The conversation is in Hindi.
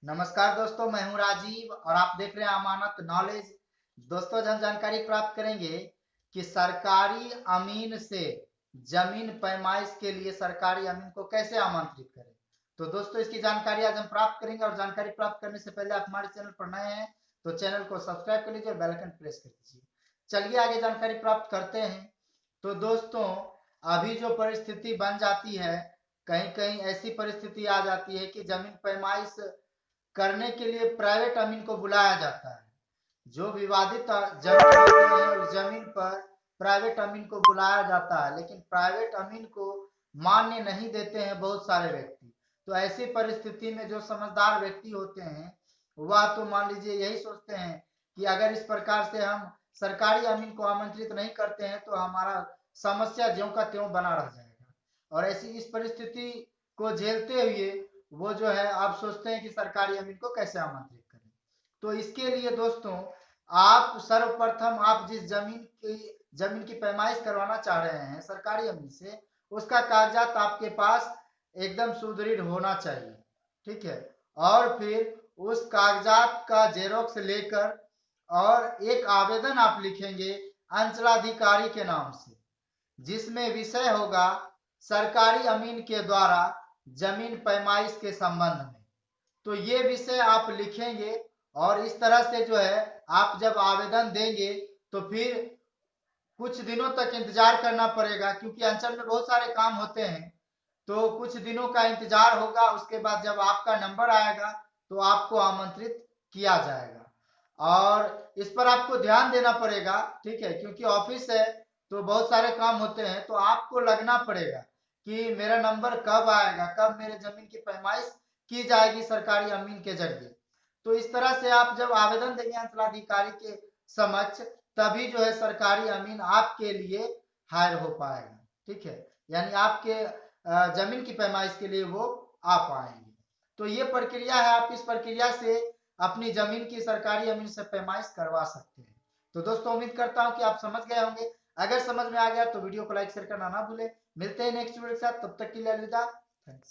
नमस्कार दोस्तों, मैं हूं राजीव और आप देख रहे हैं अमानत नॉलेज। दोस्तों, हम जानकारी प्राप्त करेंगे कि सरकारी अमीन से जमीन पैमाइश के लिए सरकारी अमीन को कैसे आमंत्रित करें। तो दोस्तों, इसकी जानकारी आज हम प्राप्त करेंगे और जानकारी प्राप्त करने से पहले आप हमारे चैनल पर नए हैं तो चैनल को सब्सक्राइब कर लीजिए और बेल आइकन प्रेस कर दीजिए। चलिए आगे जानकारी प्राप्त करते हैं। तो दोस्तों, अभी जो परिस्थिति बन जाती है, कहीं कहीं ऐसी परिस्थिति आ जाती है कि जमीन पैमाइश करने के लिए प्राइवेट अमीन को बुलाया जाता है। जो विवादित जमीन होती है उस जमीन पर प्राइवेट अमीन को बुलाया जाता है, लेकिन प्राइवेट अमीन को मान्य नहीं देते हैं बहुत सारे व्यक्ति। तो ऐसी परिस्थिति में जो समझदार व्यक्ति होते हैं वह तो मान लीजिए यही सोचते हैं कि अगर इस प्रकार से हम सरकारी अमीन को आमंत्रित नहीं करते हैं तो हमारा समस्या ज्यों का त्यों बना रह जाएगा। और ऐसी इस परिस्थिति को झेलते हुए वो जो है आप सोचते हैं कि सरकारी अमीन को कैसे आमंत्रित करें। तो इसके लिए दोस्तों, आप सर्वप्रथम आप जिस जमीन की पैमाइश करवाना चाह रहे हैं सरकारी अमीन से, उसका कागजात आपके पास एकदम सुदृढ़ होना चाहिए। ठीक है। और फिर उस कागजात का जेरोक्स लेकर और एक आवेदन आप लिखेंगे अंचलाधिकारी के नाम से, जिसमें विषय होगा सरकारी अमीन के द्वारा जमीन पैमाइश के संबंध में। तो ये विषय आप लिखेंगे और इस तरह से जो है आप जब आवेदन देंगे तो फिर कुछ दिनों तक इंतजार करना पड़ेगा, क्योंकि अंचल में बहुत सारे काम होते हैं। तो कुछ दिनों का इंतजार होगा, उसके बाद जब आपका नंबर आएगा तो आपको आमंत्रित किया जाएगा। और इस पर आपको ध्यान देना पड़ेगा, ठीक है, क्योंकि ऑफिस है तो बहुत सारे काम होते हैं। तो आपको लगना पड़ेगा कि मेरा नंबर कब आएगा, कब मेरे जमीन की पैमाइश की जाएगी सरकारी अमीन के जरिए। तो इस तरह से आप जब आवेदन देंगे अंचलाधिकारी के समक्ष, तभी जो है सरकारी अमीन आपके लिए हायर हो पाएगा। ठीक है, यानी आपके जमीन की पैमाइश के लिए वो आ पाएंगे। तो ये प्रक्रिया है, आप इस प्रक्रिया से अपनी जमीन की सरकारी अमीन से पैमाइश करवा सकते हैं। तो दोस्तों, उम्मीद करता हूं कि आप समझ गए होंगे। अगर समझ में आ गया तो वीडियो को लाइक शेयर करना ना भूलें। मिलते हैं नेक्स्ट वीडियो के साथ, तब तक के लिए अलविदा। थैंक्स।